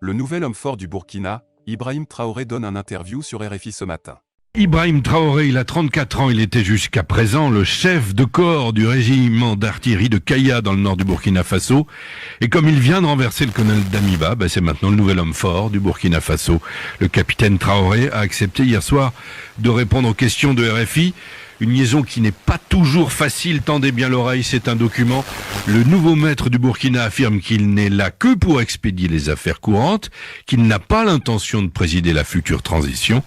Le nouvel homme fort du Burkina, Ibrahim Traoré, donne un interview sur RFI ce matin. Ibrahim Traoré, il a 34 ans, il était jusqu'à présent le chef de corps du régiment d'artillerie de Kaya dans le nord du Burkina Faso. Et comme il vient de renverser le colonel Damiba, c'est maintenant le nouvel homme fort du Burkina Faso. Le capitaine Traoré a accepté hier soir de répondre aux questions de RFI. Une liaison qui n'est pas toujours facile, tendez bien l'oreille, c'est un document. Le nouveau maître du Burkina affirme qu'il n'est là que pour expédier les affaires courantes, qu'il n'a pas l'intention de présider la future transition.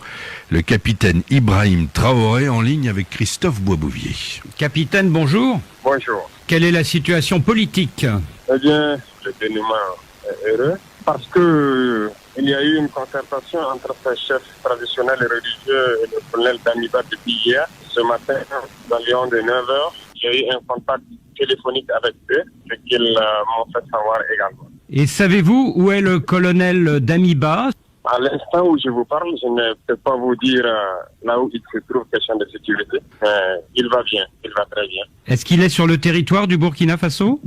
Le capitaine Ibrahim Traoré en ligne avec Christophe Boisbouvier. Capitaine, bonjour. Bonjour. Quelle est la situation politique? Eh bien, le dénouement est heureux parce que il y a eu une concertation entre ces chefs traditionnels et religieux et le colonel Damiba depuis hier. Ce matin, dans l'environ de 9h, il y a eu un contact téléphonique avec eux, ce qu'ils m'ont fait savoir également. Et savez-vous où est le colonel Damiba? À l'instant où je vous parle, je ne peux pas vous dire là où il se trouve, question de sécurité. Il va bien, il va très bien. Est-ce qu'il est sur le territoire du Burkina Faso?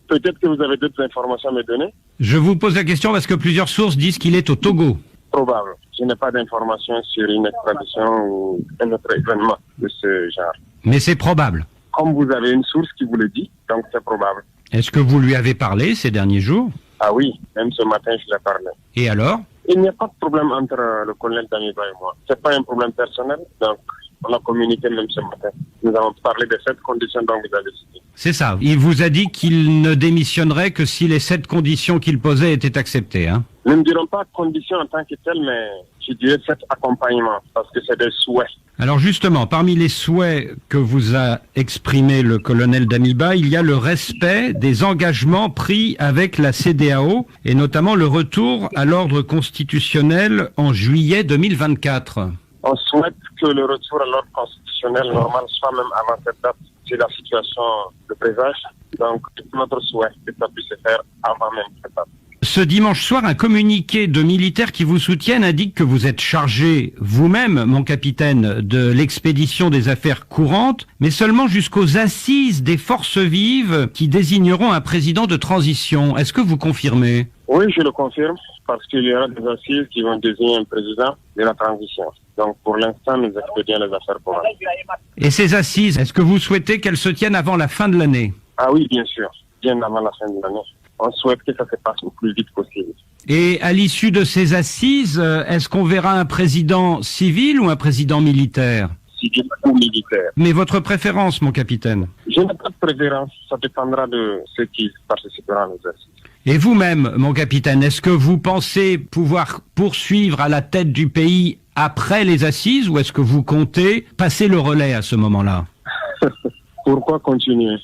Peut-être que vous avez d'autres informations à me donner. Je vous pose la question parce que plusieurs sources disent qu'il est au Togo. Probable. Je n'ai pas d'informations sur une extradition ou un autre événement de ce genre. Mais c'est probable. Comme vous avez une source qui vous le dit, donc c'est probable. Est-ce que vous lui avez parlé ces derniers jours? Ah oui, même ce matin, je l'ai parlé. Et alors? Il n'y a pas de problème entre le colonel Damiba et moi. C'est pas un problème personnel, donc on a communiqué même ce matin. Nous avons parlé de cette condition dont vous avez cité. C'est ça. Il vous a dit qu'il ne démissionnerait que si les 7 conditions qu'il posait étaient acceptées, hein? Nous ne dirons pas conditions en tant que telles, mais je dirais cet accompagnement, parce que c'est des souhaits. Alors justement, parmi les souhaits que vous a exprimé le colonel Damiba, il y a le respect des engagements pris avec la CEDEAO et notamment le retour à l'ordre constitutionnel en juillet 2024. On souhaite que le retour à l'ordre constitutionnel normal soit même avant cette date, si la situation le présage. Donc, c'est notre souhait que ça puisse se faire avant même cette date. Ce dimanche soir, un communiqué de militaires qui vous soutiennent indique que vous êtes chargé vous-même, mon capitaine, de l'expédition des affaires courantes, mais seulement jusqu'aux assises des forces vives qui désigneront un président de transition. Est-ce que vous confirmez? Oui, je le confirme, parce qu'il y aura des assises qui vont désigner un président de la transition. Donc, pour l'instant, nous expédions les affaires courantes. Et ces assises, est-ce que vous souhaitez qu'elles se tiennent avant la fin de l'année? Ah oui, bien sûr, bien avant la fin de l'année. On souhaite que ça se passe le plus vite possible. Et à l'issue de ces assises, est-ce qu'on verra un président civil ou un président militaire? Civil ou militaire. Mais votre préférence, mon capitaine? Je n'ai pas de préférence, ça dépendra de ceux qui participeront à nos assises. Et vous-même, mon capitaine, est-ce que vous pensez pouvoir poursuivre à la tête du pays après les assises ou est-ce que vous comptez passer le relais à ce moment-là? Pourquoi continuer?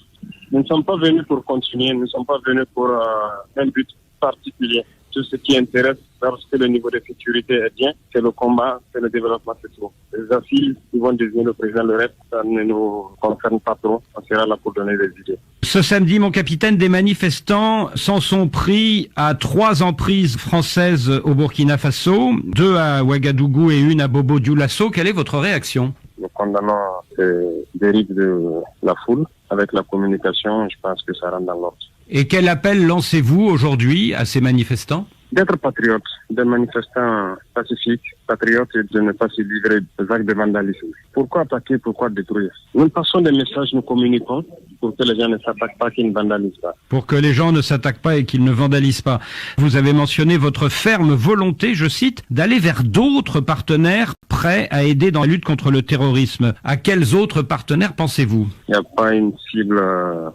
Nous ne sommes pas venus pour continuer, nous ne sommes pas venus pour un but particulier. Tout ce qui intéresse, lorsque le niveau de sécurité est bien, c'est le combat, c'est le développement, c'est tout. Les assises, ils vont désigner le président, le reste, ça ne nous concerne pas trop. On sera là pour donner des idées. Ce samedi, mon capitaine, des manifestants s'en sont pris à 3 emprises françaises au Burkina Faso, 2 à Ouagadougou et 1 à Bobo-Dioulasso. Quelle est votre réaction? Nous condamnons ces dérives de la foule. Avec la communication, je pense que ça rentre dans l'ordre. Et quel appel lancez-vous aujourd'hui à ces manifestants? D'être patriotes, des manifestants pacifiques, patriotes et de ne pas se livrer des actes de vandalisme. Pourquoi attaquer, pourquoi détruire? Nous passons des messages, nous communiquons pour que les gens ne s'attaquent pas, qu'ils ne vandalisent pas. Pour que les gens ne s'attaquent pas et qu'ils ne vandalisent pas. Vous avez mentionné votre ferme volonté, je cite, d'aller vers d'autres partenaires prêts à aider dans la lutte contre le terrorisme. À quels autres partenaires pensez-vous? Il n'y a pas une cible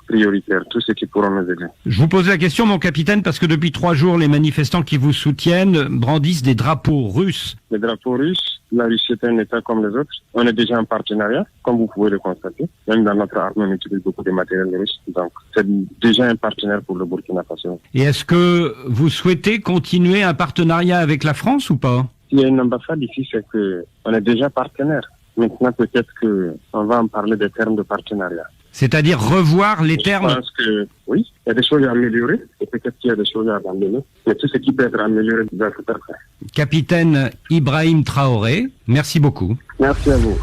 prioritaire, tous ceux qui pourront nous aider. Je vous pose la question, mon capitaine, parce que depuis 3 jours, les manifestants qui vous soutiennent brandissent des drapeaux russes. Les drapeaux russes, la Russie est un État comme les autres. On est déjà en partenariat, comme vous pouvez le constater. Même dans notre armée, on utilise beaucoup de matériel russe. Donc, c'est déjà un partenaire pour le Burkina Faso. Et est-ce que vous souhaitez continuer un partenariat avec la France ou pas? S'il y a une ambassade ici, c'est qu'on est déjà partenaire. Maintenant, peut-être qu'on va en parler des termes de partenariat. C'est-à-dire revoir les termes? Je pense que oui, il y a des choses à améliorer, et peut-être qu'il y a des choses à abandonner, mais tout ce qui peut être amélioré doit être fait. Capitaine Ibrahim Traoré, merci beaucoup. Merci à vous.